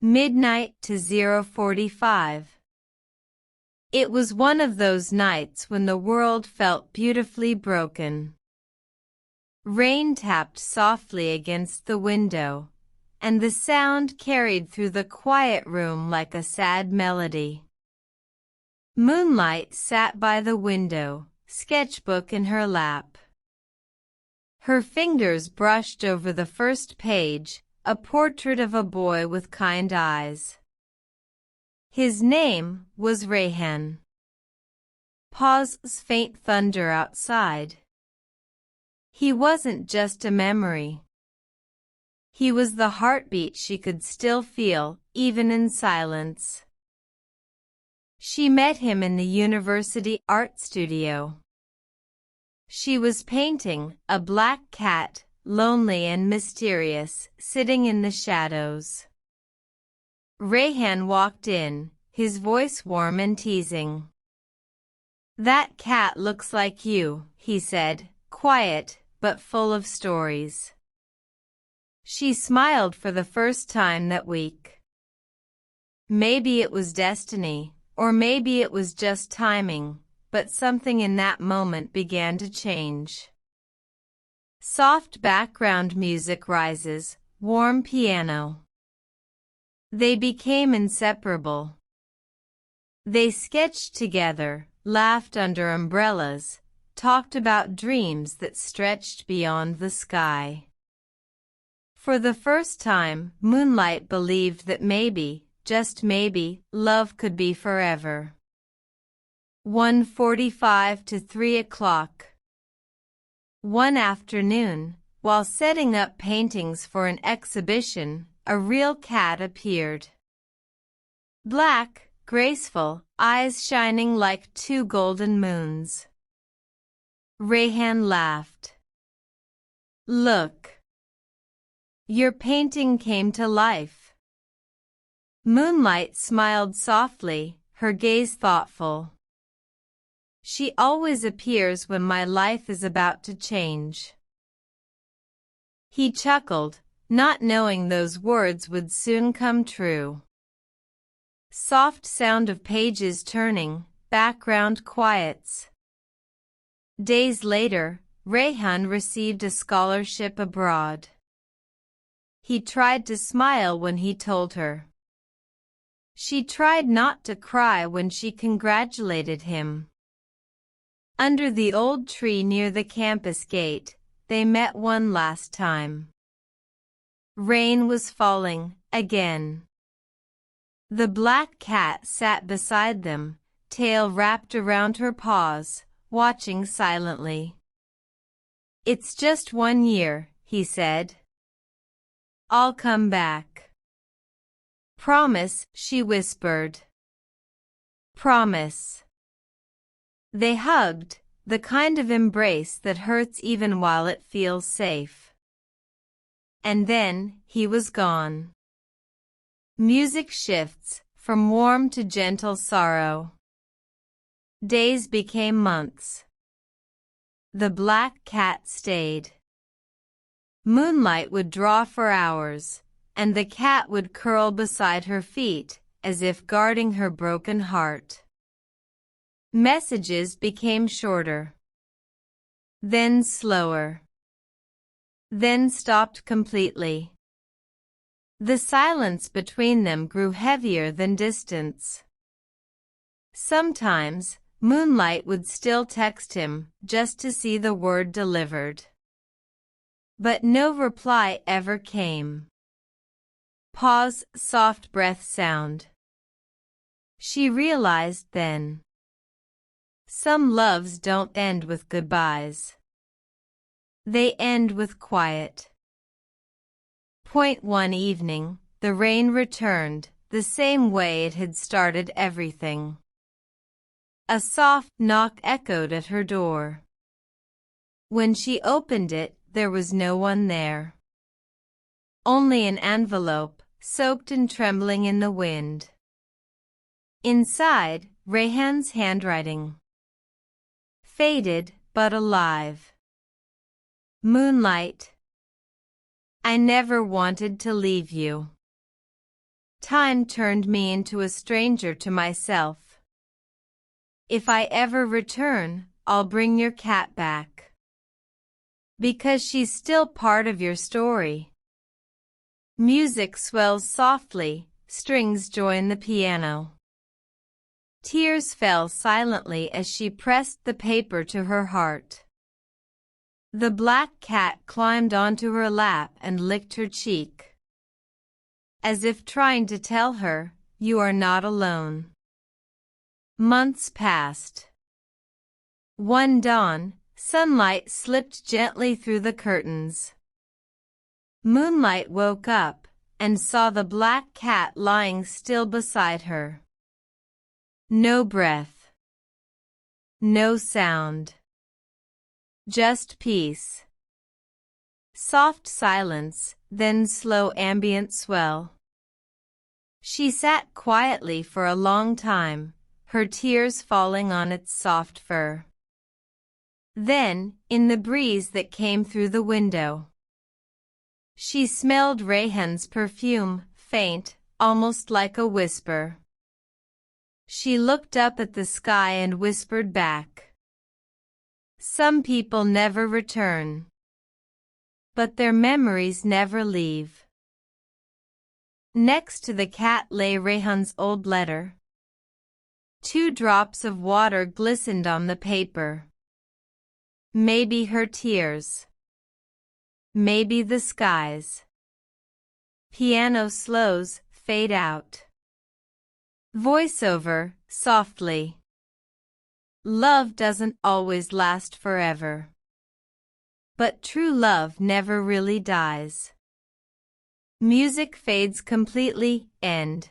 Midnight to 0:45. It was one of those nights when the world felt beautifully broken. Rain tapped softly against the window, and the sound carried through the quiet room like a sad melody. Moonlight sat by the window, sketchbook in her lap. Her fingers brushed over the first page, a portrait of a boy with kind eyes. His name was Rehan. Paus's faint thunder outside. He wasn't just a memory. He was the heartbeat she could still feel, even in silence. She met him in the university art studio. She was painting a black cat, lonely and mysterious, sitting in the shadows. Rehan walked in, his voice warm and teasing. "That cat looks like you," he said, quiet but full of stories. She smiled for the first time that week. Maybe it was destiny, or maybe it was just timing, but something in that moment began to change. Soft background music rises, warm piano. They became inseparable. They sketched together, laughed under umbrellas, talked about dreams that stretched beyond the sky. For the first time, Moonlight believed that maybe, just maybe, love could be forever. 1:45 to 3 o'clock. One afternoon, while setting up paintings for an exhibition, a real cat appeared. Black, graceful, eyes shining like two golden moons. Rehan laughed. "Look. Your painting came to life." Moonlight smiled softly, her gaze thoughtful. "She always appears when my life is about to change." He chuckled, not knowing those words would soon come true. Soft sound of pages turning, background quiets. Days later, Rehan received a scholarship abroad. He tried to smile when he told her. She tried not to cry when she congratulated him. Under the old tree near the campus gate, they met one last time. Rain was falling, again. The black cat sat beside them, tail wrapped around her paws, watching silently. "It's just 1 year," he said. "I'll come back." "Promise," she whispered. "Promise." They hugged, the kind of embrace that hurts even while it feels safe. And then, he was gone. Music shifts, from warm to gentle sorrow. Days became months. The black cat stayed. Moonlight would draw for hours, and the cat would curl beside her feet, as if guarding her broken heart. Messages became shorter. Then slower. Then stopped completely. The silence between them grew heavier than distance. Sometimes, Moonlight would still text him, just to see the word delivered. But no reply ever came. Pause, soft breath sound. She realized then. Some loves don't end with goodbyes. They end with quiet. One evening, the rain returned, the same way it had started everything. A soft knock echoed at her door. When she opened it, there was no one there. Only an envelope, soaked and trembling in the wind. Inside, Rehan's handwriting. Faded, but alive. Moonlight. I never wanted to leave you. Time turned me into a stranger to myself. If I ever return, I'll bring your cat back. Because she's still part of your story. Music swells softly, strings join the piano. Tears fell silently as she pressed the paper to her heart. The black cat climbed onto her lap and licked her cheek, as if trying to tell her, you are not alone. Months passed. One dawn, sunlight slipped gently through the curtains. Moonlight woke up and saw the black cat lying still beside her. No breath. No sound. Just peace. Soft silence, then slow ambient swell. She sat quietly for a long time, her tears falling on its soft fur. Then, in the breeze that came through the window, she smelled Rehan's perfume, faint, almost like a whisper. She looked up at the sky and whispered back. Some people never return, but their memories never leave. Next to the cat lay Rehan's old letter. 2 drops of water glistened on the paper. Maybe her tears. Maybe the skies. Piano slows, fade out. Voiceover, softly. Love doesn't always last forever. But true love never really dies. Music fades completely, end.